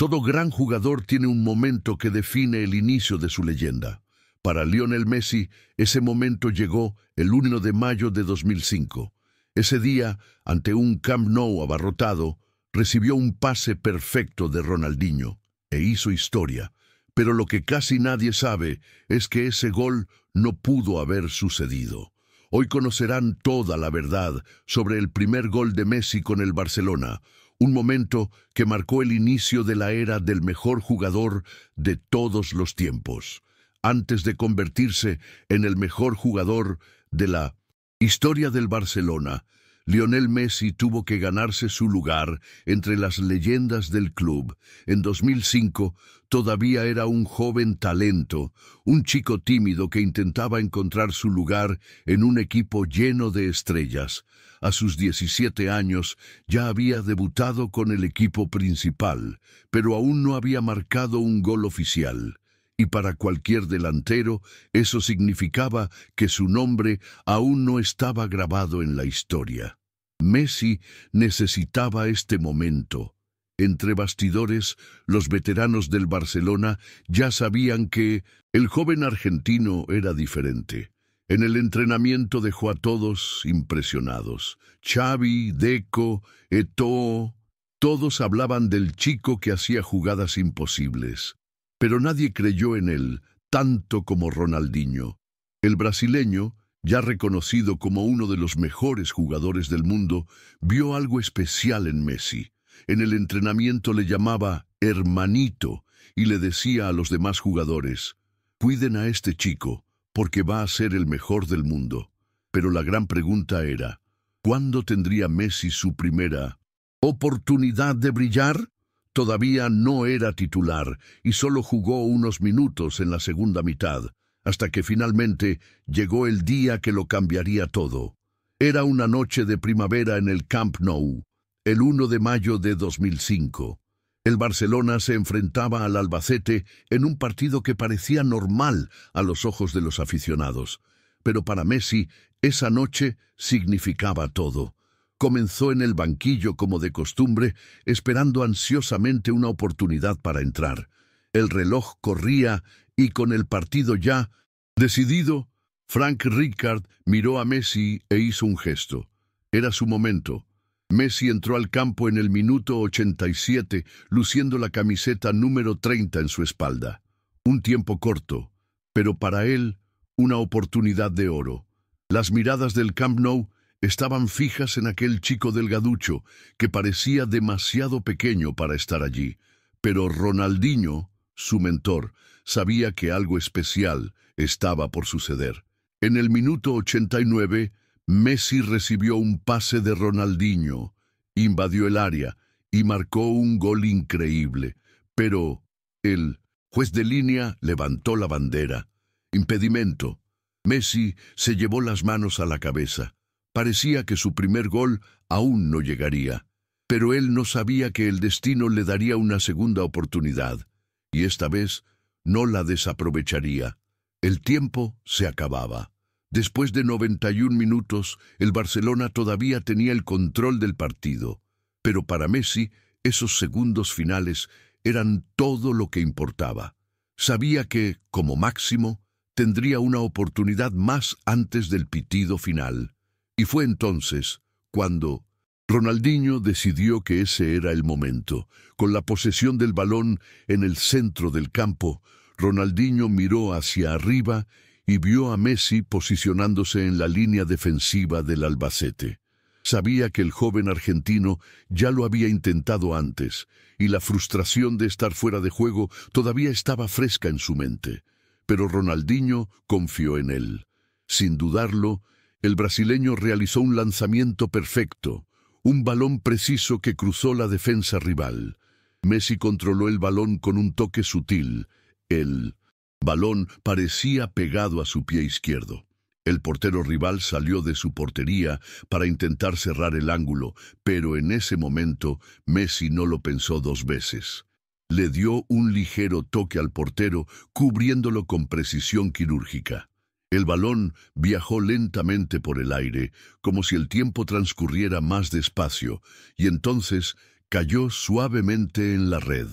Todo gran jugador tiene un momento que define el inicio de su leyenda. Para Lionel Messi, ese momento llegó el 1 de mayo de 2005. Ese día, ante un Camp Nou abarrotado, recibió un pase perfecto de Ronaldinho e hizo historia. Pero lo que casi nadie sabe es que ese gol no pudo haber sucedido. Hoy conocerán toda la verdad sobre el primer gol de Messi con el Barcelona, un momento que marcó el inicio de la era del mejor jugador de todos los tiempos, antes de convertirse en el mejor jugador de la historia del Barcelona. Lionel Messi tuvo que ganarse su lugar entre las leyendas del club. En 2005 todavía era un joven talento, un chico tímido que intentaba encontrar su lugar en un equipo lleno de estrellas. A sus 17 años ya había debutado con el equipo principal, pero aún no había marcado un gol oficial. Y para cualquier delantero, eso significaba que su nombre aún no estaba grabado en la historia. Messi necesitaba este momento. Entre bastidores, los veteranos del Barcelona ya sabían que el joven argentino era diferente. En el entrenamiento dejó a todos impresionados. Xavi, Deco, Eto'o, todos hablaban del chico que hacía jugadas imposibles. Pero nadie creyó en él, tanto como Ronaldinho. El brasileño, ya reconocido como uno de los mejores jugadores del mundo, vio algo especial en Messi. En el entrenamiento le llamaba hermanito y le decía a los demás jugadores: cuiden a este chico, porque va a ser el mejor del mundo. Pero la gran pregunta era, ¿cuándo tendría Messi su primera oportunidad de brillar? Todavía no era titular y solo jugó unos minutos en la segunda mitad, hasta que finalmente llegó el día que lo cambiaría todo. Era una noche de primavera en el Camp Nou, el 1 de mayo de 2005. El Barcelona se enfrentaba al Albacete en un partido que parecía normal a los ojos de los aficionados. Pero para Messi, esa noche significaba todo. Comenzó en el banquillo como de costumbre, esperando ansiosamente una oportunidad para entrar. El reloj corría y con el partido ya decidido, Frank Rijkaard miró a Messi e hizo un gesto. Era su momento. Messi entró al campo en el minuto 87, luciendo la camiseta número 30 en su espalda. Un tiempo corto, pero para él una oportunidad de oro. Las miradas del Camp Nou estaban fijas en aquel chico delgaducho que parecía demasiado pequeño para estar allí. Pero Ronaldinho, su mentor, sabía que algo especial estaba por suceder. En el minuto 89, Messi recibió un pase de Ronaldinho, invadió el área y marcó un gol increíble. Pero el juez de línea levantó la bandera. Impedimento. Messi se llevó las manos a la cabeza. Parecía que su primer gol aún no llegaría, pero él no sabía que el destino le daría una segunda oportunidad, y esta vez no la desaprovecharía. El tiempo se acababa. Después de 91 minutos, el Barcelona todavía tenía el control del partido, pero para Messi, esos segundos finales eran todo lo que importaba. Sabía que, como máximo, tendría una oportunidad más antes del pitido final. Y fue entonces cuando Ronaldinho decidió que ese era el momento. Con la posesión del balón en el centro del campo, Ronaldinho miró hacia arriba y vio a Messi posicionándose en la línea defensiva del Albacete. Sabía que el joven argentino ya lo había intentado antes, y la frustración de estar fuera de juego todavía estaba fresca en su mente. Pero Ronaldinho confió en él. Sin dudarlo, el brasileño realizó un lanzamiento perfecto, un balón preciso que cruzó la defensa rival. Messi controló el balón con un toque sutil. El balón parecía pegado a su pie izquierdo. El portero rival salió de su portería para intentar cerrar el ángulo, pero en ese momento Messi no lo pensó dos veces. Le dio un ligero toque al portero, cubriéndolo con precisión quirúrgica. El balón viajó lentamente por el aire, como si el tiempo transcurriera más despacio, y entonces cayó suavemente en la red.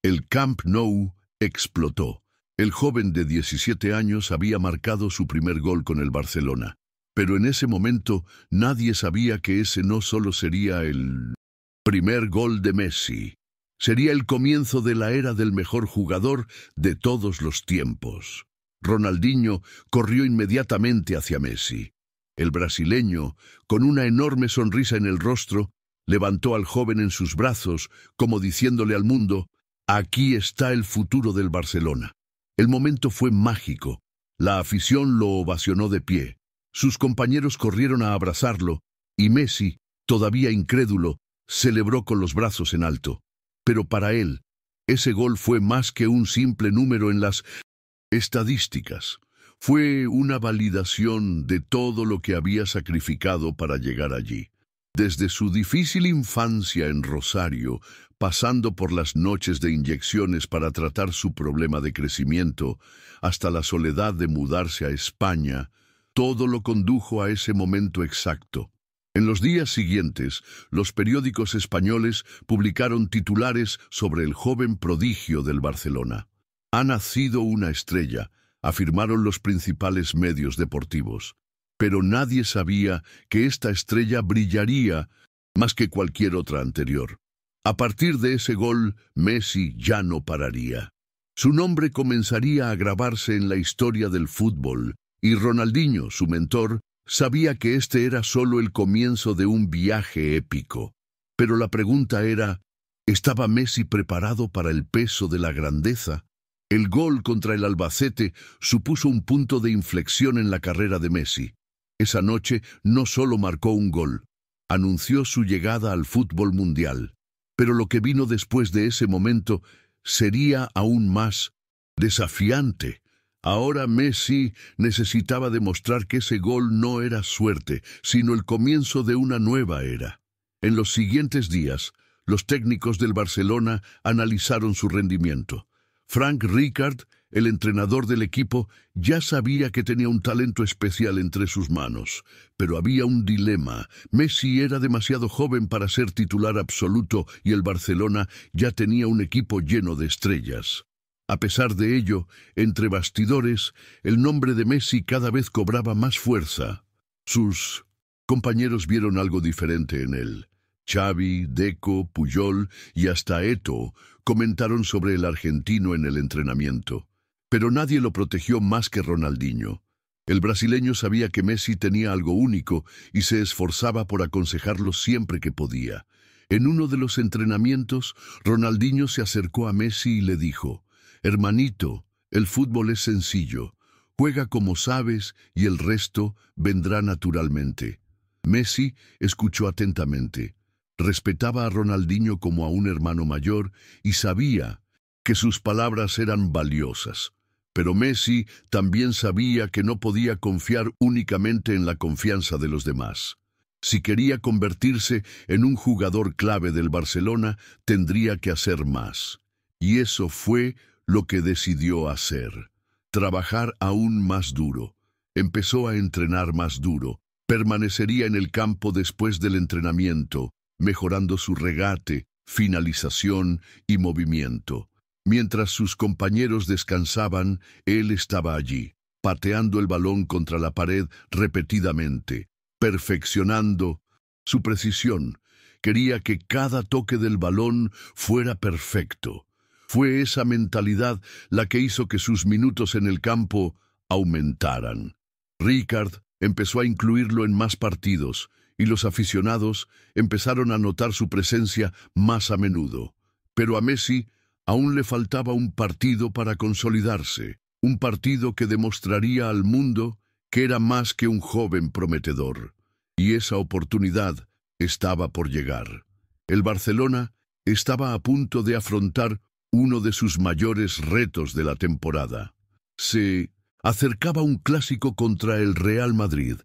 El Camp Nou explotó. El joven de 17 años había marcado su primer gol con el Barcelona. Pero en ese momento nadie sabía que ese no solo sería el primer gol de Messi. Sería el comienzo de la era del mejor jugador de todos los tiempos. Ronaldinho corrió inmediatamente hacia Messi. El brasileño, con una enorme sonrisa en el rostro, levantó al joven en sus brazos, como diciéndole al mundo: «Aquí está el futuro del Barcelona». El momento fue mágico. La afición lo ovacionó de pie. Sus compañeros corrieron a abrazarlo, y Messi, todavía incrédulo, celebró con los brazos en alto. Pero para él, ese gol fue más que un simple número en las estadísticas. Fue una validación de todo lo que había sacrificado para llegar allí. Desde su difícil infancia en Rosario, pasando por las noches de inyecciones para tratar su problema de crecimiento, hasta la soledad de mudarse a España, todo lo condujo a ese momento exacto. En los días siguientes, los periódicos españoles publicaron titulares sobre el joven prodigio del Barcelona. «Ha nacido una estrella», afirmaron los principales medios deportivos. Pero nadie sabía que esta estrella brillaría más que cualquier otra anterior. A partir de ese gol, Messi ya no pararía. Su nombre comenzaría a grabarse en la historia del fútbol, y Ronaldinho, su mentor, sabía que este era solo el comienzo de un viaje épico. Pero la pregunta era, ¿estaba Messi preparado para el peso de la grandeza? El gol contra el Albacete supuso un punto de inflexión en la carrera de Messi. Esa noche no solo marcó un gol, anunció su llegada al fútbol mundial. Pero lo que vino después de ese momento sería aún más desafiante. Ahora Messi necesitaba demostrar que ese gol no era suerte, sino el comienzo de una nueva era. En los siguientes días, los técnicos del Barcelona analizaron su rendimiento. Frank Rijkaard, el entrenador del equipo, ya sabía que tenía un talento especial entre sus manos. Pero había un dilema. Messi era demasiado joven para ser titular absoluto y el Barcelona ya tenía un equipo lleno de estrellas. A pesar de ello, entre bastidores, el nombre de Messi cada vez cobraba más fuerza. Sus compañeros vieron algo diferente en él. Xavi, Deco, Puyol y hasta Eto'o comentaron sobre el argentino en el entrenamiento. Pero nadie lo protegió más que Ronaldinho. El brasileño sabía que Messi tenía algo único y se esforzaba por aconsejarlo siempre que podía. En uno de los entrenamientos, Ronaldinho se acercó a Messi y le dijo: «Hermanito, el fútbol es sencillo. Juega como sabes y el resto vendrá naturalmente». Messi escuchó atentamente. Respetaba a Ronaldinho como a un hermano mayor y sabía que sus palabras eran valiosas. Pero Messi también sabía que no podía confiar únicamente en la confianza de los demás. Si quería convertirse en un jugador clave del Barcelona, tendría que hacer más. Y eso fue lo que decidió hacer. Trabajar aún más duro. Empezó a entrenar más duro. Permanecería en el campo después del entrenamiento, mejorando su regate, finalización y movimiento. Mientras sus compañeros descansaban, él estaba allí, pateando el balón contra la pared repetidamente, perfeccionando su precisión. Quería que cada toque del balón fuera perfecto. Fue esa mentalidad la que hizo que sus minutos en el campo aumentaran. Rijkaard empezó a incluirlo en más partidos, y los aficionados empezaron a notar su presencia más a menudo. Pero a Messi aún le faltaba un partido para consolidarse, un partido que demostraría al mundo que era más que un joven prometedor. Y esa oportunidad estaba por llegar. El Barcelona estaba a punto de afrontar uno de sus mayores retos de la temporada. Se acercaba un clásico contra el Real Madrid.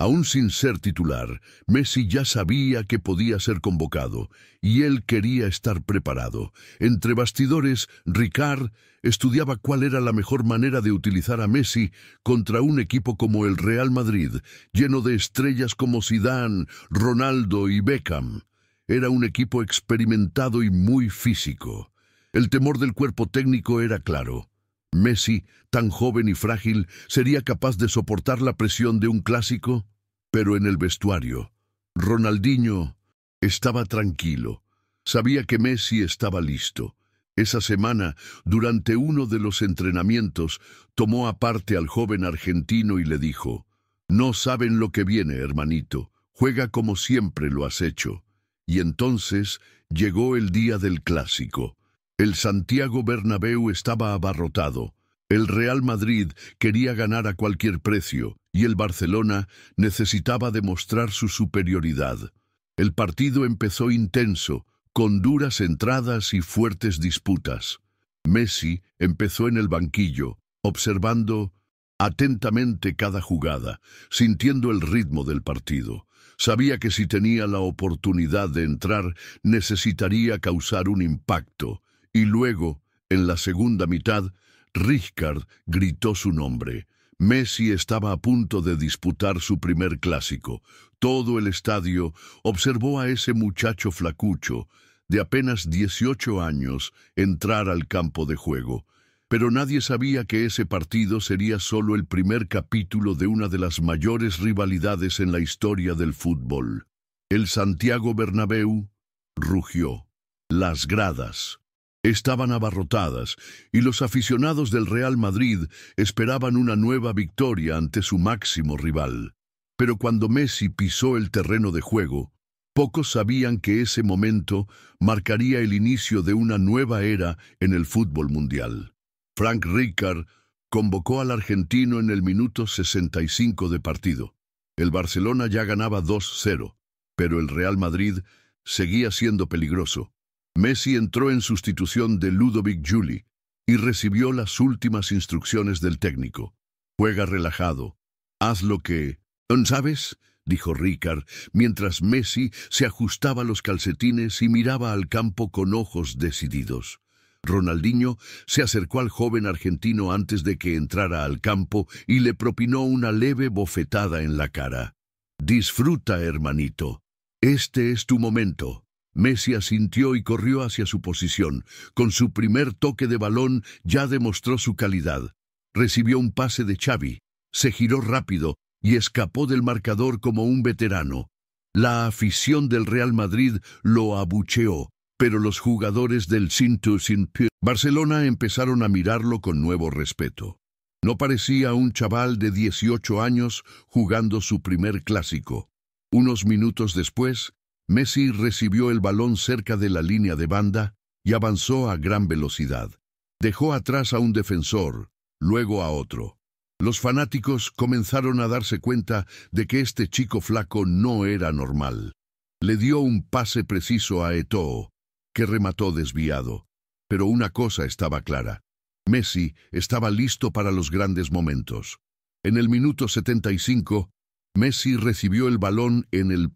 Aún sin ser titular, Messi ya sabía que podía ser convocado, y él quería estar preparado. Entre bastidores, Rijkaard estudiaba cuál era la mejor manera de utilizar a Messi contra un equipo como el Real Madrid, lleno de estrellas como Zidane, Ronaldo y Beckham. Era un equipo experimentado y muy físico. El temor del cuerpo técnico era claro. Messi, tan joven y frágil, ¿sería capaz de soportar la presión de un clásico? Pero en el vestuario, Ronaldinho estaba tranquilo. Sabía que Messi estaba listo. Esa semana, durante uno de los entrenamientos, tomó aparte al joven argentino y le dijo: «No saben lo que viene, hermanito. Juega como siempre lo has hecho». Y entonces llegó el día del clásico. El Santiago Bernabéu estaba abarrotado. El Real Madrid quería ganar a cualquier precio y el Barcelona necesitaba demostrar su superioridad. El partido empezó intenso, con duras entradas y fuertes disputas. Messi empezó en el banquillo, observando atentamente cada jugada, sintiendo el ritmo del partido. Sabía que si tenía la oportunidad de entrar, necesitaría causar un impacto. Y luego, en la segunda mitad, Rijkaard gritó su nombre. Messi estaba a punto de disputar su primer clásico. Todo el estadio observó a ese muchacho flacucho, de apenas 18 años, entrar al campo de juego. Pero nadie sabía que ese partido sería solo el primer capítulo de una de las mayores rivalidades en la historia del fútbol. El Santiago Bernabéu rugió. Las gradas estaban abarrotadas y los aficionados del Real Madrid esperaban una nueva victoria ante su máximo rival. Pero cuando Messi pisó el terreno de juego, pocos sabían que ese momento marcaría el inicio de una nueva era en el fútbol mundial. Frank Rijkaard convocó al argentino en el minuto 65 de partido. El Barcelona ya ganaba 2-0, pero el Real Madrid seguía siendo peligroso. Messi entró en sustitución de Ludovic Giuli y recibió las últimas instrucciones del técnico. «Juega relajado. Haz lo que... ¿Sabes?», dijo Rijkaard, mientras Messi se ajustaba los calcetines y miraba al campo con ojos decididos. Ronaldinho se acercó al joven argentino antes de que entrara al campo y le propinó una leve bofetada en la cara. «Disfruta, hermanito. Este es tu momento». Messi asintió y corrió hacia su posición. Con su primer toque de balón ya demostró su calidad. Recibió un pase de Xavi, se giró rápido y escapó del marcador como un veterano. La afición del Real Madrid lo abucheó, pero los jugadores del Barcelona empezaron a mirarlo con nuevo respeto. No parecía un chaval de 18 años jugando su primer clásico. Unos minutos después, Messi recibió el balón cerca de la línea de banda y avanzó a gran velocidad. Dejó atrás a un defensor, luego a otro. Los fanáticos comenzaron a darse cuenta de que este chico flaco no era normal. Le dio un pase preciso a Eto'o, que remató desviado. Pero una cosa estaba clara. Messi estaba listo para los grandes momentos. En el minuto 75, Messi recibió el balón en el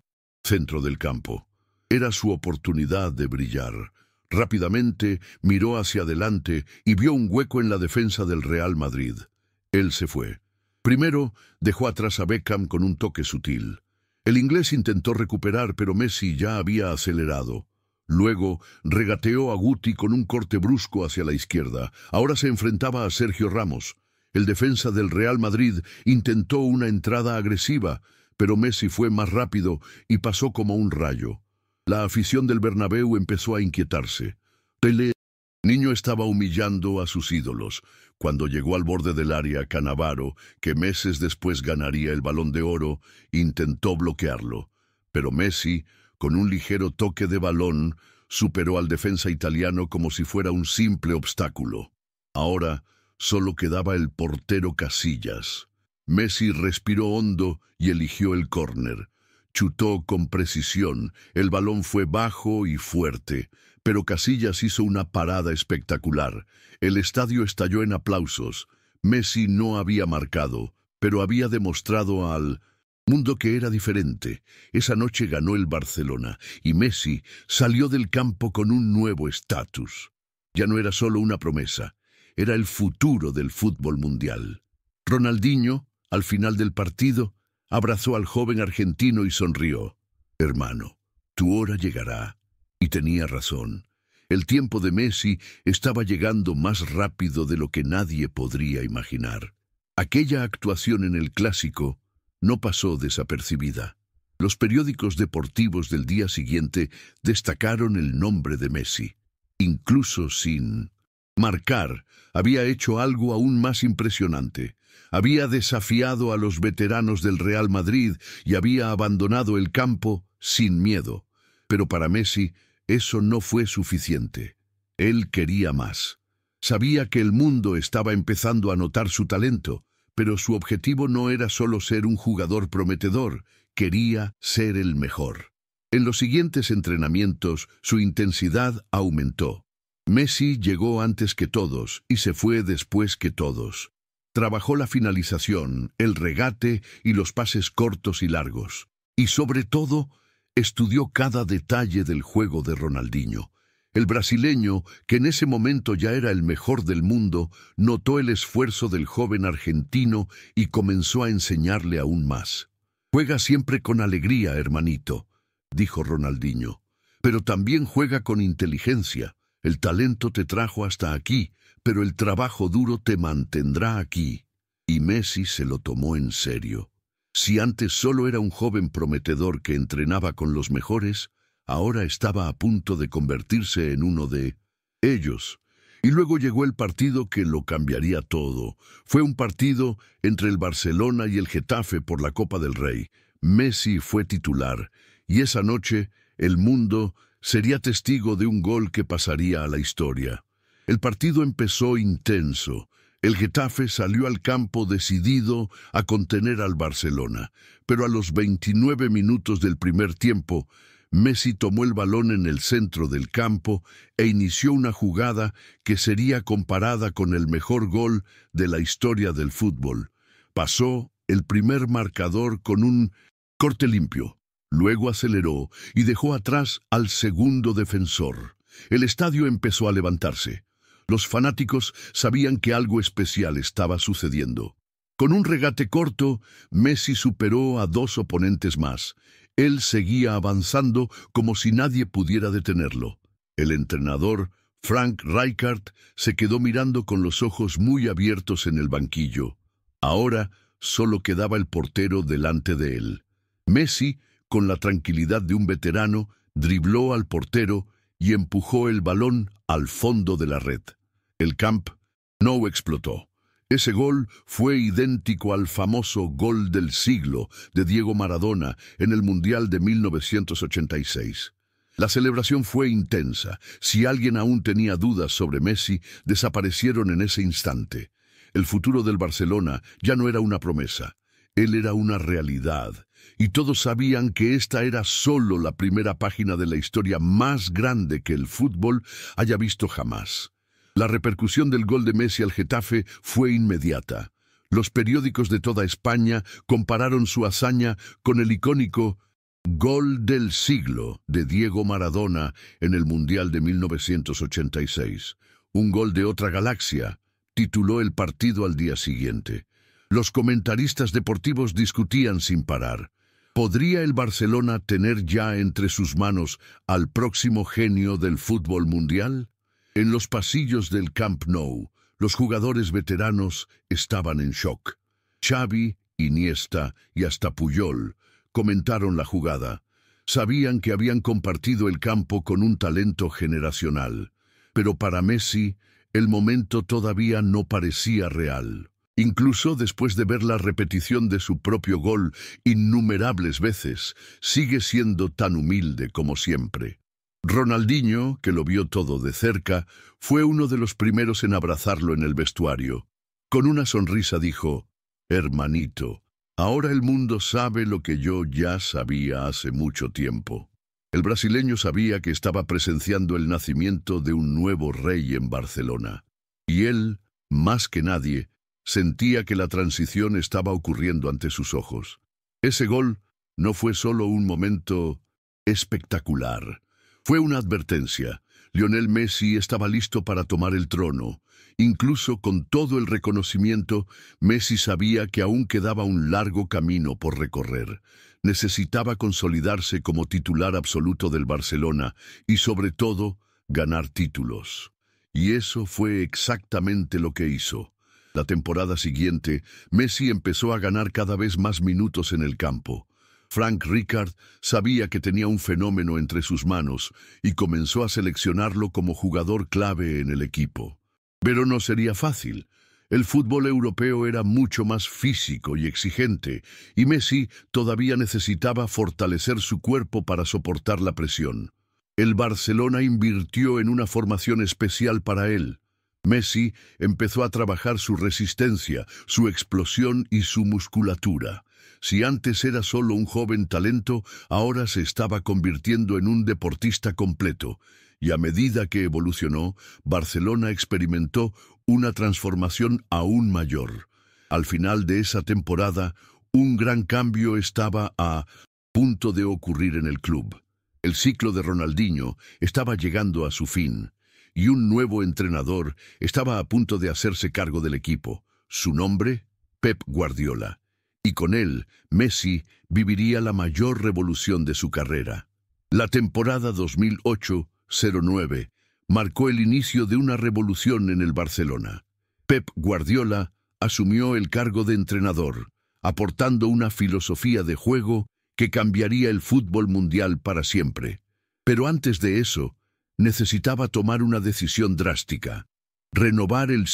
centro del campo. Era su oportunidad de brillar. Rápidamente miró hacia adelante y vio un hueco en la defensa del Real Madrid. Él se fue. Primero dejó atrás a Beckham con un toque sutil. El inglés intentó recuperar, pero Messi ya había acelerado. Luego regateó a Guti con un corte brusco hacia la izquierda. Ahora se enfrentaba a Sergio Ramos. El defensa del Real Madrid intentó una entrada agresiva, pero Messi fue más rápido y pasó como un rayo. La afición del Bernabéu empezó a inquietarse. El niño estaba humillando a sus ídolos. Cuando llegó al borde del área, Cannavaro, que meses después ganaría el Balón de Oro, intentó bloquearlo. Pero Messi, con un ligero toque de balón, superó al defensa italiano como si fuera un simple obstáculo. Ahora solo quedaba el portero Casillas. Messi respiró hondo y eligió el córner. Chutó con precisión, el balón fue bajo y fuerte, pero Casillas hizo una parada espectacular. El estadio estalló en aplausos. Messi no había marcado, pero había demostrado al mundo que era diferente. Esa noche ganó el Barcelona y Messi salió del campo con un nuevo estatus. Ya no era solo una promesa, era el futuro del fútbol mundial. Ronaldinho, al final del partido, abrazó al joven argentino y sonrió. «Hermano, tu hora llegará». Y tenía razón. El tiempo de Messi estaba llegando más rápido de lo que nadie podría imaginar. Aquella actuación en el Clásico no pasó desapercibida. Los periódicos deportivos del día siguiente destacaron el nombre de Messi. Incluso sin marcar, había hecho algo aún más impresionante. Había desafiado a los veteranos del Real Madrid y había abandonado el campo sin miedo. Pero para Messi eso no fue suficiente. Él quería más. Sabía que el mundo estaba empezando a notar su talento, pero su objetivo no era solo ser un jugador prometedor, quería ser el mejor. En los siguientes entrenamientos, su intensidad aumentó. Messi llegó antes que todos y se fue después que todos. Trabajó la finalización, el regate y los pases cortos y largos. Y sobre todo, estudió cada detalle del juego de Ronaldinho. El brasileño, que en ese momento ya era el mejor del mundo, notó el esfuerzo del joven argentino y comenzó a enseñarle aún más. «Juega siempre con alegría, hermanito», dijo Ronaldinho. «Pero también juega con inteligencia. El talento te trajo hasta aquí, pero el trabajo duro te mantendrá aquí». Y Messi se lo tomó en serio. Si antes solo era un joven prometedor que entrenaba con los mejores, ahora estaba a punto de convertirse en uno de ellos. Y luego llegó el partido que lo cambiaría todo. Fue un partido entre el Barcelona y el Getafe por la Copa del Rey. Messi fue titular, y esa noche el mundo sería testigo de un gol que pasaría a la historia. El partido empezó intenso. El Getafe salió al campo decidido a contener al Barcelona, pero a los 29 minutos del primer tiempo, Messi tomó el balón en el centro del campo e inició una jugada que sería comparada con el mejor gol de la historia del fútbol. Pasó el primer marcador con un corte limpio, luego aceleró y dejó atrás al segundo defensor. El estadio empezó a levantarse. Los fanáticos sabían que algo especial estaba sucediendo. Con un regate corto, Messi superó a dos oponentes más. Él seguía avanzando como si nadie pudiera detenerlo. El entrenador, Frank Rijkaard, se quedó mirando con los ojos muy abiertos en el banquillo. Ahora solo quedaba el portero delante de él. Messi, con la tranquilidad de un veterano, dribló al portero y empujó el balón al fondo de la red. El Camp Nou explotó. Ese gol fue idéntico al famoso gol del siglo de Diego Maradona en el Mundial de 1986. La celebración fue intensa. Si alguien aún tenía dudas sobre Messi, desaparecieron en ese instante. El futuro del Barcelona ya no era una promesa. Él era una realidad. Y todos sabían que esta era solo la primera página de la historia más grande que el fútbol haya visto jamás. La repercusión del gol de Messi al Getafe fue inmediata. Los periódicos de toda España compararon su hazaña con el icónico gol del siglo de Diego Maradona en el Mundial de 1986. Un gol de otra galaxia, tituló el partido al día siguiente. Los comentaristas deportivos discutían sin parar. ¿Podría el Barcelona tener ya entre sus manos al próximo genio del fútbol mundial? En los pasillos del Camp Nou, los jugadores veteranos estaban en shock. Xavi, Iniesta y hasta Puyol comentaron la jugada. Sabían que habían compartido el campo con un talento generacional. Pero para Messi, el momento todavía no parecía real. Incluso después de ver la repetición de su propio gol innumerables veces, sigue siendo tan humilde como siempre. Ronaldinho, que lo vio todo de cerca, fue uno de los primeros en abrazarlo en el vestuario. Con una sonrisa dijo: «Hermanito, ahora el mundo sabe lo que yo ya sabía hace mucho tiempo». El brasileño sabía que estaba presenciando el nacimiento de un nuevo rey en Barcelona. Y él, más que nadie, sentía que la transición estaba ocurriendo ante sus ojos. Ese gol no fue solo un momento espectacular. Fue una advertencia. Lionel Messi estaba listo para tomar el trono. Incluso con todo el reconocimiento, Messi sabía que aún quedaba un largo camino por recorrer. Necesitaba consolidarse como titular absoluto del Barcelona y, sobre todo, ganar títulos. Y eso fue exactamente lo que hizo. La temporada siguiente, Messi empezó a ganar cada vez más minutos en el campo. Frank Rijkaard sabía que tenía un fenómeno entre sus manos y comenzó a seleccionarlo como jugador clave en el equipo. Pero no sería fácil. El fútbol europeo era mucho más físico y exigente, y Messi todavía necesitaba fortalecer su cuerpo para soportar la presión. El Barcelona invirtió en una formación especial para él. Messi empezó a trabajar su resistencia, su explosión y su musculatura. Si antes era solo un joven talento, ahora se estaba convirtiendo en un deportista completo. Y a medida que evolucionó, Barcelona experimentó una transformación aún mayor. Al final de esa temporada, un gran cambio estaba a punto de ocurrir en el club. El ciclo de Ronaldinho estaba llegando a su fin, y un nuevo entrenador estaba a punto de hacerse cargo del equipo. Su nombre, Pep Guardiola. Y con él, Messi viviría la mayor revolución de su carrera. La temporada 2008-09 marcó el inicio de una revolución en el Barcelona. Pep Guardiola asumió el cargo de entrenador, aportando una filosofía de juego que cambiaría el fútbol mundial para siempre. Pero antes de eso, necesitaba tomar una decisión drástica: renovar el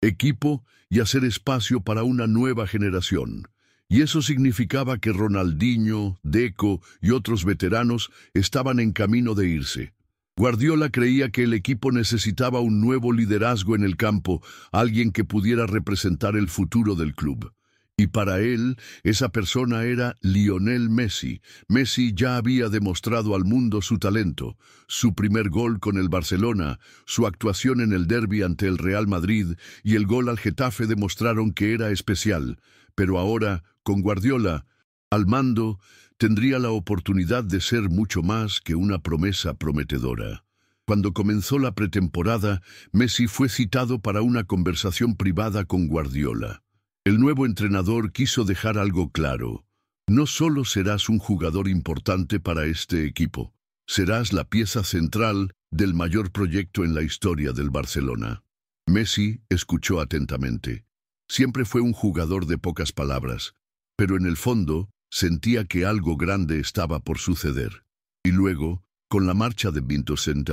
equipo y hacer espacio para una nueva generación. Y eso significaba que Ronaldinho, Deco y otros veteranos estaban en camino de irse. Guardiola creía que el equipo necesitaba un nuevo liderazgo en el campo, alguien que pudiera representar el futuro del club. Y para él, esa persona era Lionel Messi. Messi ya había demostrado al mundo su talento. Su primer gol con el Barcelona, su actuación en el derbi ante el Real Madrid y el gol al Getafe demostraron que era especial. Pero ahora, con Guardiola al mando, tendría la oportunidad de ser mucho más que una promesa prometedora. Cuando comenzó la pretemporada, Messi fue citado para una conversación privada con Guardiola. El nuevo entrenador quiso dejar algo claro: no solo serás un jugador importante para este equipo, serás la pieza central del mayor proyecto en la historia del Barcelona. Messi escuchó atentamente. Siempre fue un jugador de pocas palabras, pero en el fondo sentía que algo grande estaba por suceder. Y luego, con la marcha de Vincent,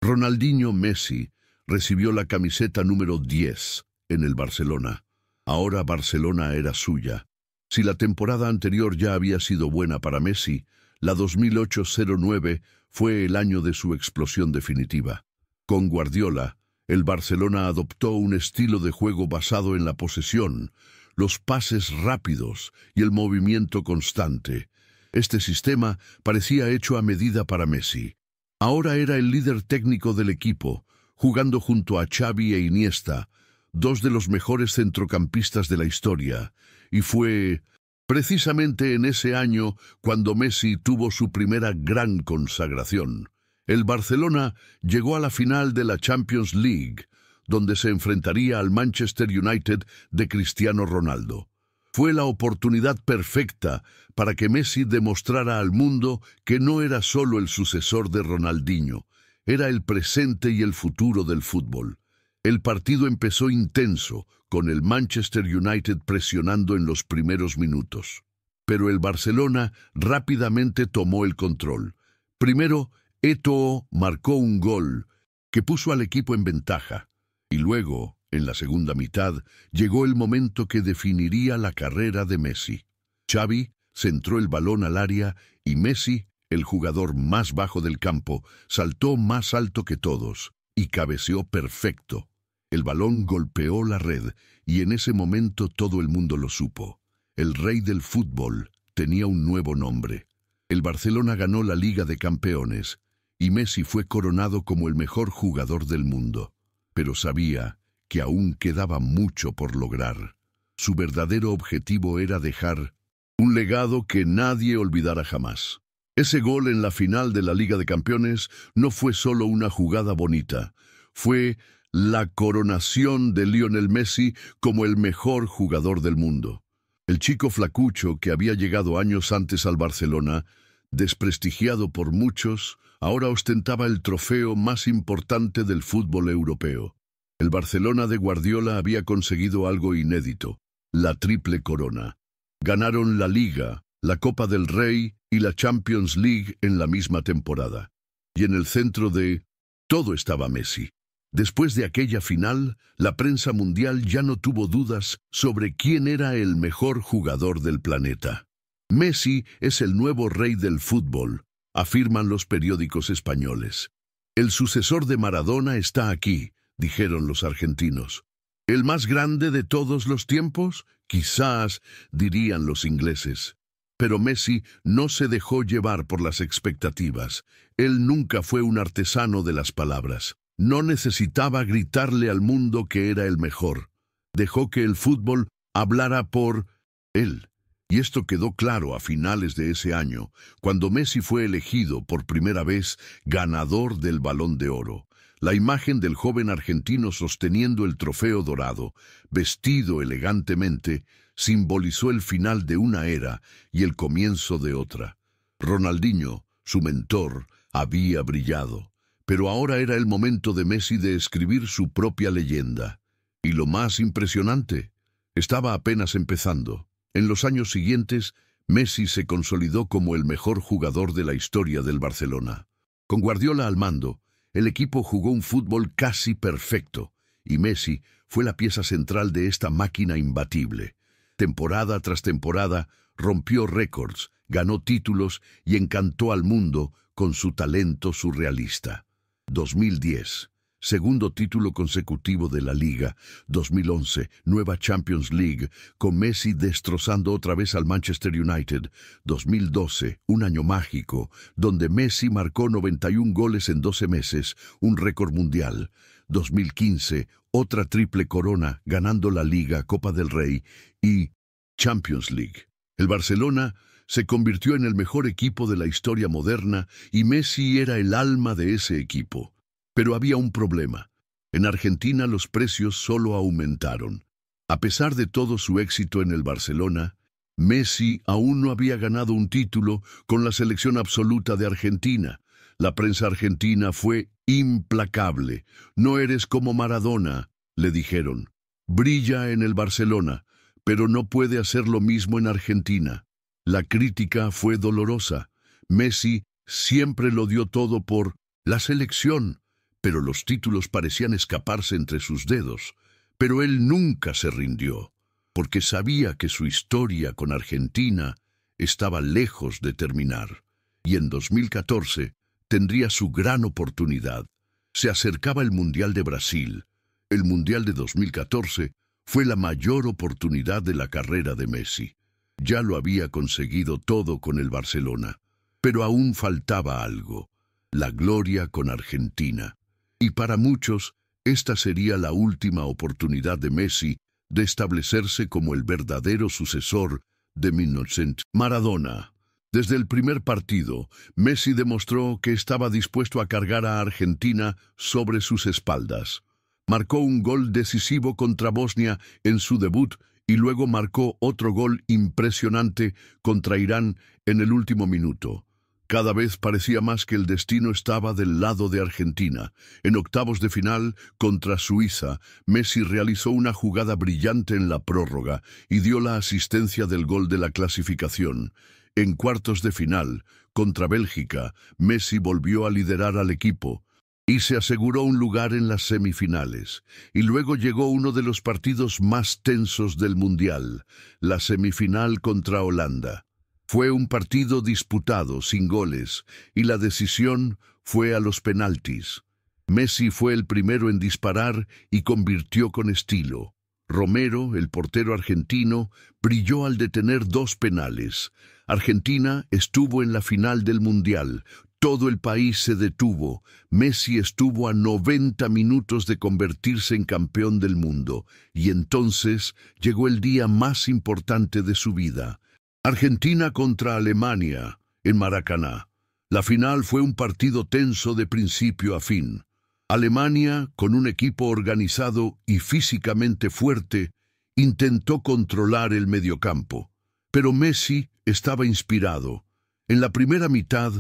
Ronaldinho Messi recibió la camiseta número 10 en el Barcelona. Ahora Barcelona era suya. Si la temporada anterior ya había sido buena para Messi, la 2008-09 fue el año de su explosión definitiva. Con Guardiola, el Barcelona adoptó un estilo de juego basado en la posesión, los pases rápidos y el movimiento constante. Este sistema parecía hecho a medida para Messi. Ahora era el líder técnico del equipo, jugando junto a Xavi e Iniesta, dos de los mejores centrocampistas de la historia, y fue precisamente en ese año cuando Messi tuvo su primera gran consagración. El Barcelona llegó a la final de la Champions League, donde se enfrentaría al Manchester United de Cristiano Ronaldo. Fue la oportunidad perfecta para que Messi demostrara al mundo que no era solo el sucesor de Ronaldinho, era el presente y el futuro del fútbol. El partido empezó intenso, con el Manchester United presionando en los primeros minutos. Pero el Barcelona rápidamente tomó el control. Primero, Eto'o marcó un gol que puso al equipo en ventaja. Y luego, en la segunda mitad, llegó el momento que definiría la carrera de Messi. Xavi centró el balón al área y Messi, el jugador más bajo del campo, saltó más alto que todos y cabeceó perfecto. El balón golpeó la red y en ese momento todo el mundo lo supo. El rey del fútbol tenía un nuevo nombre. El Barcelona ganó la Liga de Campeones y Messi fue coronado como el mejor jugador del mundo. Pero sabía que aún quedaba mucho por lograr. Su verdadero objetivo era dejar un legado que nadie olvidara jamás. Ese gol en la final de la Liga de Campeones no fue solo una jugada bonita, fue la coronación de Lionel Messi como el mejor jugador del mundo. El chico flacucho que había llegado años antes al Barcelona Desprestigiado por muchos, ahora ostentaba el trofeo más importante del fútbol europeo. El Barcelona de Guardiola había conseguido algo inédito, la triple corona. Ganaron la Liga, la Copa del Rey y la Champions League en la misma temporada. Y en el centro de todo estaba Messi. Después de aquella final, la prensa mundial ya no tuvo dudas sobre quién era el mejor jugador del planeta. Messi es el nuevo rey del fútbol, afirman los periódicos españoles. El sucesor de Maradona está aquí, dijeron los argentinos. ¿El más grande de todos los tiempos? Quizás, dirían los ingleses. Pero Messi no se dejó llevar por las expectativas. Él nunca fue un artesano de las palabras. No necesitaba gritarle al mundo que era el mejor. Dejó que el fútbol hablara por él. Y esto quedó claro a finales de ese año, cuando Messi fue elegido por primera vez ganador del Balón de Oro. La imagen del joven argentino sosteniendo el trofeo dorado, vestido elegantemente, simbolizó el final de una era y el comienzo de otra. Ronaldinho, su mentor, había brillado, pero ahora era el momento de Messi de escribir su propia leyenda. Y lo más impresionante, estaba apenas empezando. En los años siguientes, Messi se consolidó como el mejor jugador de la historia del Barcelona. Con Guardiola al mando, el equipo jugó un fútbol casi perfecto, y Messi fue la pieza central de esta máquina imbatible. Temporada tras temporada, rompió récords, ganó títulos y encantó al mundo con su talento surrealista. 2010. Segundo título consecutivo de la Liga. 2011, nueva Champions League, con Messi destrozando otra vez al Manchester United. 2012, un año mágico, donde Messi marcó 91 goles en 12 meses, un récord mundial. 2015, otra triple corona, ganando la Liga, Copa del Rey y Champions League. El Barcelona se convirtió en el mejor equipo de la historia moderna y Messi era el alma de ese equipo. Pero había un problema. En Argentina los precios solo aumentaron. A pesar de todo su éxito en el Barcelona, Messi aún no había ganado un título con la selección absoluta de Argentina. La prensa argentina fue implacable. No eres como Maradona, le dijeron. Brilla en el Barcelona, pero no puede hacer lo mismo en Argentina. La crítica fue dolorosa. Messi siempre lo dio todo por la selección, pero los títulos parecían escaparse entre sus dedos. Pero él nunca se rindió, porque sabía que su historia con Argentina estaba lejos de terminar. Y en 2014 tendría su gran oportunidad. Se acercaba el Mundial de Brasil. El Mundial de 2014 fue la mayor oportunidad de la carrera de Messi. Ya lo había conseguido todo con el Barcelona, pero aún faltaba algo: la gloria con Argentina. Y para muchos, esta sería la última oportunidad de Messi de establecerse como el verdadero sucesor de 1900. Maradona. Desde el primer partido, Messi demostró que estaba dispuesto a cargar a Argentina sobre sus espaldas. Marcó un gol decisivo contra Bosnia en su debut y luego marcó otro gol impresionante contra Irán en el último minuto. Cada vez parecía más que el destino estaba del lado de Argentina. En octavos de final, contra Suiza, Messi realizó una jugada brillante en la prórroga y dio la asistencia del gol de la clasificación. En cuartos de final, contra Bélgica, Messi volvió a liderar al equipo y se aseguró un lugar en las semifinales. Y luego llegó uno de los partidos más tensos del Mundial, la semifinal contra Holanda. Fue un partido disputado, sin goles, y la decisión fue a los penaltis. Messi fue el primero en disparar y convirtió con estilo. Romero, el portero argentino, brilló al detener 2 penales. Argentina estuvo en la final del Mundial. Todo el país se detuvo. Messi estuvo a 90 minutos de convertirse en campeón del mundo. Y entonces llegó el día más importante de su vida. Argentina contra Alemania, en Maracaná. La final fue un partido tenso de principio a fin. Alemania, con un equipo organizado y físicamente fuerte, intentó controlar el mediocampo. Pero Messi estaba inspirado. En la primera mitad,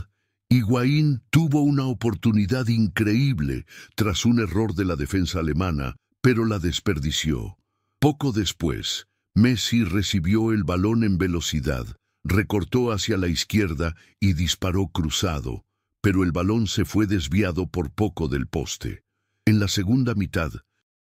Higuaín tuvo una oportunidad increíble tras un error de la defensa alemana, pero la desperdició. Poco después, Messi recibió el balón en velocidad, recortó hacia la izquierda y disparó cruzado, pero el balón se fue desviado por poco del poste. En la segunda mitad,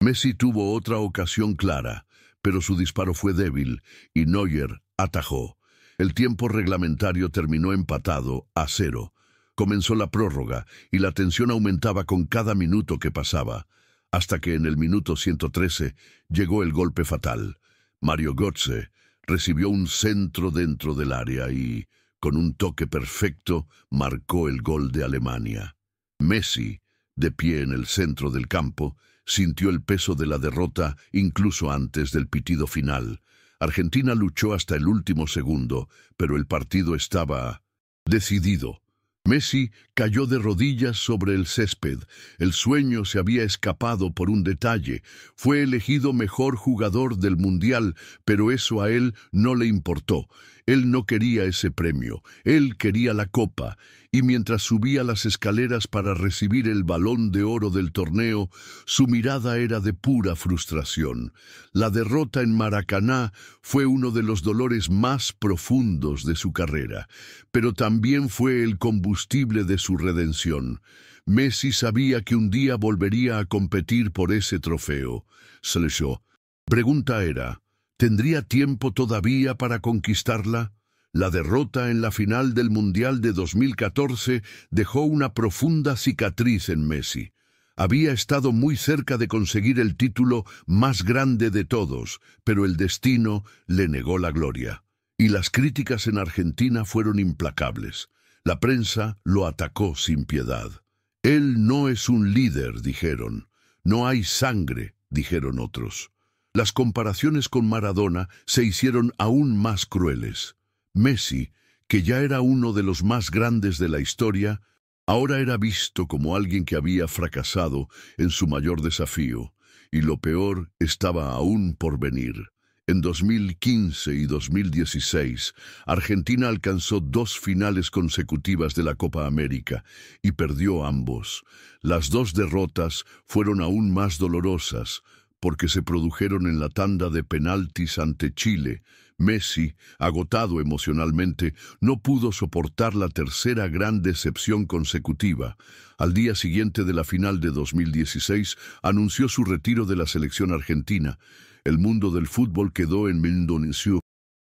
Messi tuvo otra ocasión clara, pero su disparo fue débil y Neuer atajó. El tiempo reglamentario terminó empatado a 0. Comenzó la prórroga y la tensión aumentaba con cada minuto que pasaba, hasta que en el minuto 113 llegó el golpe fatal. Mario Götze recibió un centro dentro del área y, con un toque perfecto, marcó el gol de Alemania. Messi, de pie en el centro del campo, sintió el peso de la derrota incluso antes del pitido final. Argentina luchó hasta el último segundo, pero el partido estaba decidido. Messi cayó de rodillas sobre el césped. El sueño se había escapado por un detalle. Fue elegido mejor jugador del Mundial, pero eso a él no le importó. Él no quería ese premio. Él quería la copa. Y mientras subía las escaleras para recibir el Balón de Oro del torneo, su mirada era de pura frustración. La derrota en Maracaná fue uno de los dolores más profundos de su carrera, pero también fue el combustible de su redención. Messi sabía que un día volvería a competir por ese trofeo. Selección. Pregunta era, ¿tendría tiempo todavía para conquistarla? La derrota en la final del Mundial de 2014 dejó una profunda cicatriz en Messi. Había estado muy cerca de conseguir el título más grande de todos, pero el destino le negó la gloria. Y las críticas en Argentina fueron implacables. La prensa lo atacó sin piedad. Él no es un líder, dijeron. No hay sangre, dijeron otros. Las comparaciones con Maradona se hicieron aún más crueles. Messi, que ya era uno de los más grandes de la historia, ahora era visto como alguien que había fracasado en su mayor desafío, y lo peor estaba aún por venir. En 2015 y 2016, Argentina alcanzó 2 finales consecutivas de la Copa América y perdió ambos. Las 2 derrotas fueron aún más dolorosas porque se produjeron en la tanda de penaltis ante Chile. Messi, agotado emocionalmente, no pudo soportar la tercera gran decepción consecutiva. Al día siguiente de la final de 2016, anunció su retiro de la selección argentina. El mundo del fútbol quedó en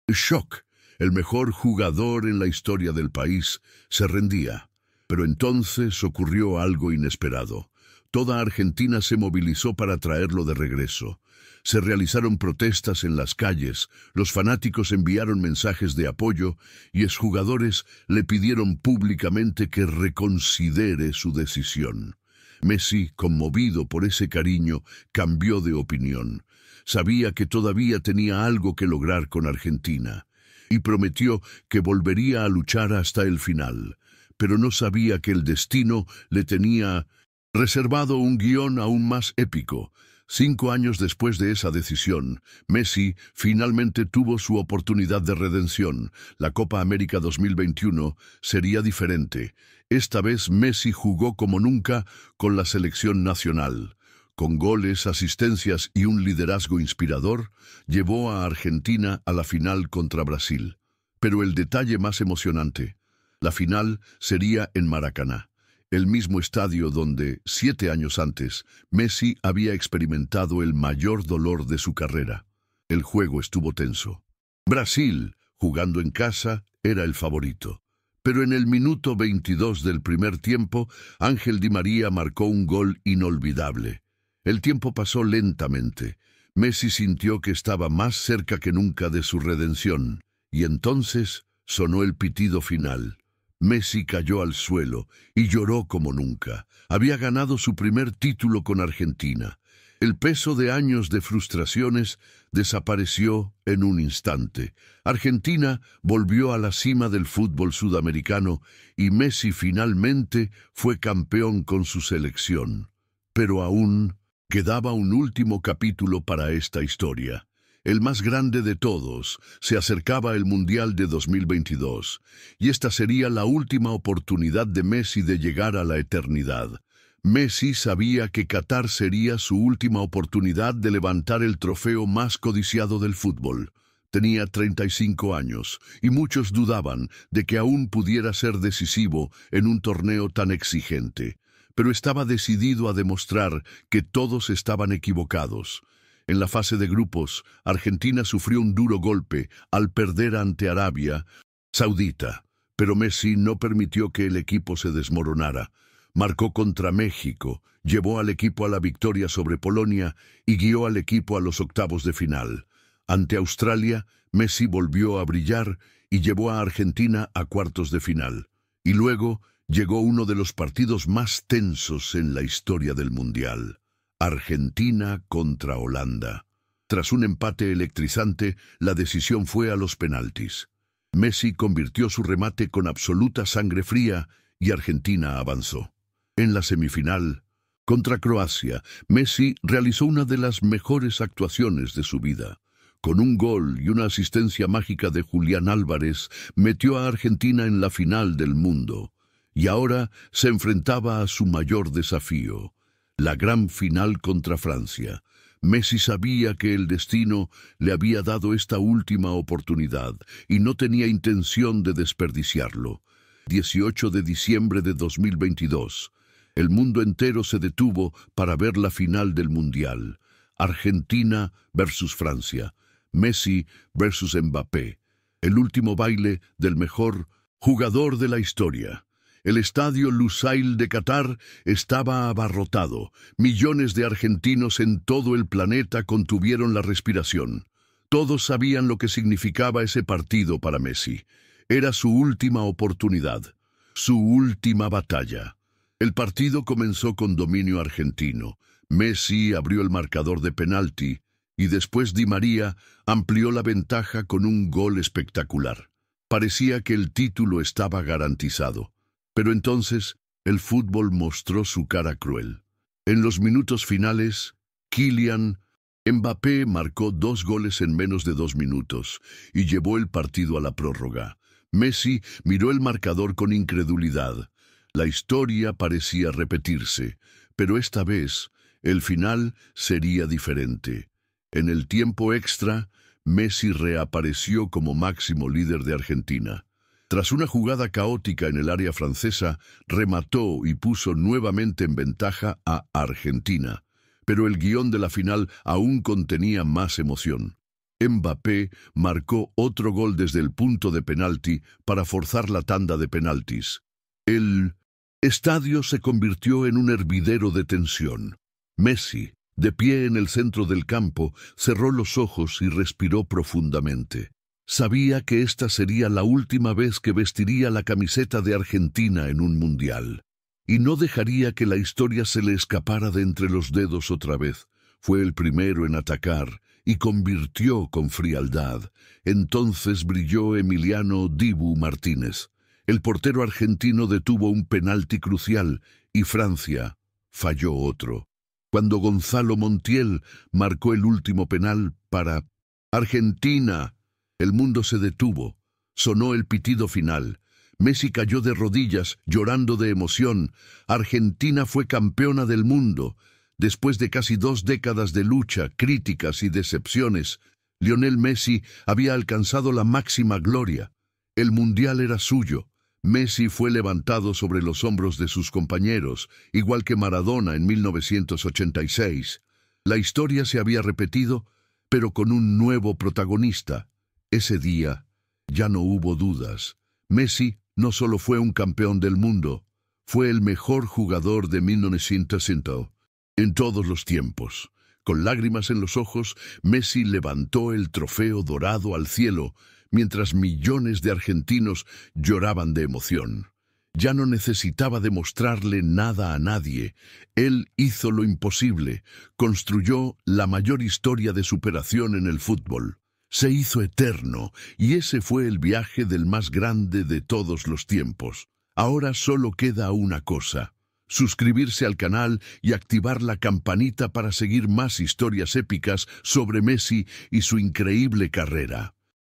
shock. El mejor jugador en la historia del país se rendía. Pero entonces ocurrió algo inesperado. Toda Argentina se movilizó para traerlo de regreso. Se realizaron protestas en las calles, los fanáticos enviaron mensajes de apoyo y exjugadores le pidieron públicamente que reconsidere su decisión. Messi, conmovido por ese cariño, cambió de opinión. Sabía que todavía tenía algo que lograr con Argentina y prometió que volvería a luchar hasta el final, pero no sabía que el destino le tenía reservado un guión aún más épico. 5 años después de esa decisión, Messi finalmente tuvo su oportunidad de redención. La Copa América 2021 sería diferente. Esta vez Messi jugó como nunca con la selección nacional. Con goles, asistencias y un liderazgo inspirador, llevó a Argentina a la final contra Brasil. Pero el detalle más emocionante, la final sería en Maracaná, el mismo estadio donde, 7 años antes, Messi había experimentado el mayor dolor de su carrera. El juego estuvo tenso. Brasil, jugando en casa, era el favorito. Pero en el minuto 22 del primer tiempo, Ángel Di María marcó un gol inolvidable. El tiempo pasó lentamente. Messi sintió que estaba más cerca que nunca de su redención. Y entonces sonó el pitido final. Messi cayó al suelo y lloró como nunca. Había ganado su primer título con Argentina. El peso de años de frustraciones desapareció en un instante. Argentina volvió a la cima del fútbol sudamericano y Messi finalmente fue campeón con su selección. Pero aún quedaba un último capítulo para esta historia. el más grande de todos. Se acercaba el Mundial de 2022, y esta sería la última oportunidad de Messi de llegar a la eternidad. Messi sabía que Qatar sería su última oportunidad de levantar el trofeo más codiciado del fútbol. Tenía 35 años, y muchos dudaban de que aún pudiera ser decisivo en un torneo tan exigente. Pero estaba decidido a demostrar que todos estaban equivocados. En la fase de grupos, Argentina sufrió un duro golpe al perder ante Arabia Saudita, pero Messi no permitió que el equipo se desmoronara. Marcó contra México, llevó al equipo a la victoria sobre Polonia y guió al equipo a los octavos de final. Ante Australia, Messi volvió a brillar y llevó a Argentina a cuartos de final. Y luego llegó uno de los partidos más tensos en la historia del Mundial. Argentina contra Holanda. Tras un empate electrizante, la decisión fue a los penaltis. Messi convirtió su remate con absoluta sangre fría y Argentina avanzó. En la semifinal, contra Croacia, Messi realizó una de las mejores actuaciones de su vida. Con un gol y una asistencia mágica de Julián Álvarez, metió a Argentina en la final del mundo. Y ahora se enfrentaba a su mayor desafío, la gran final contra Francia. Messi sabía que el destino le había dado esta última oportunidad y no tenía intención de desperdiciarlo. 18 de diciembre de 2022. El mundo entero se detuvo para ver la final del Mundial. Argentina versus Francia. Messi versus Mbappé. El último baile del mejor jugador de la historia. El estadio Lusail de Qatar estaba abarrotado. Millones de argentinos en todo el planeta contuvieron la respiración. Todos sabían lo que significaba ese partido para Messi. Era su última oportunidad, su última batalla. El partido comenzó con dominio argentino. Messi abrió el marcador de penalti y después Di María amplió la ventaja con un gol espectacular. Parecía que el título estaba garantizado. Pero entonces el fútbol mostró su cara cruel. En los minutos finales, Kylian Mbappé marcó 2 goles en menos de 2 minutos y llevó el partido a la prórroga. Messi miró el marcador con incredulidad. La historia parecía repetirse, pero esta vez el final sería diferente. En el tiempo extra, Messi reapareció como máximo líder de Argentina. Tras una jugada caótica en el área francesa, remató y puso nuevamente en ventaja a Argentina. Pero el guión de la final aún contenía más emoción. Mbappé marcó otro gol desde el punto de penalti para forzar la tanda de penaltis. El estadio se convirtió en un hervidero de tensión. Messi, de pie en el centro del campo, cerró los ojos y respiró profundamente. Sabía que esta sería la última vez que vestiría la camiseta de Argentina en un mundial. Y no dejaría que la historia se le escapara de entre los dedos otra vez. Fue el primero en atacar y convirtió con frialdad. Entonces brilló Emiliano Dibu Martínez. El portero argentino detuvo un penalti crucial y Francia falló otro. Cuando Gonzalo Montiel marcó el último penal para Argentina, el mundo se detuvo. Sonó el pitido final. Messi cayó de rodillas, llorando de emoción. Argentina fue campeona del mundo. Después de casi 2 décadas de lucha, críticas y decepciones, Lionel Messi había alcanzado la máxima gloria. El mundial era suyo. Messi fue levantado sobre los hombros de sus compañeros, igual que Maradona en 1986. La historia se había repetido, pero con un nuevo protagonista. Ese día ya no hubo dudas. Messi no solo fue un campeón del mundo, fue el mejor jugador de 1960 en todos los tiempos. Con lágrimas en los ojos, Messi levantó el trofeo dorado al cielo, mientras millones de argentinos lloraban de emoción. Ya no necesitaba demostrarle nada a nadie. Él hizo lo imposible, construyó la mayor historia de superación en el fútbol. Se hizo eterno, y ese fue el viaje del más grande de todos los tiempos. Ahora solo queda una cosa: suscribirse al canal y activar la campanita para seguir más historias épicas sobre Messi y su increíble carrera.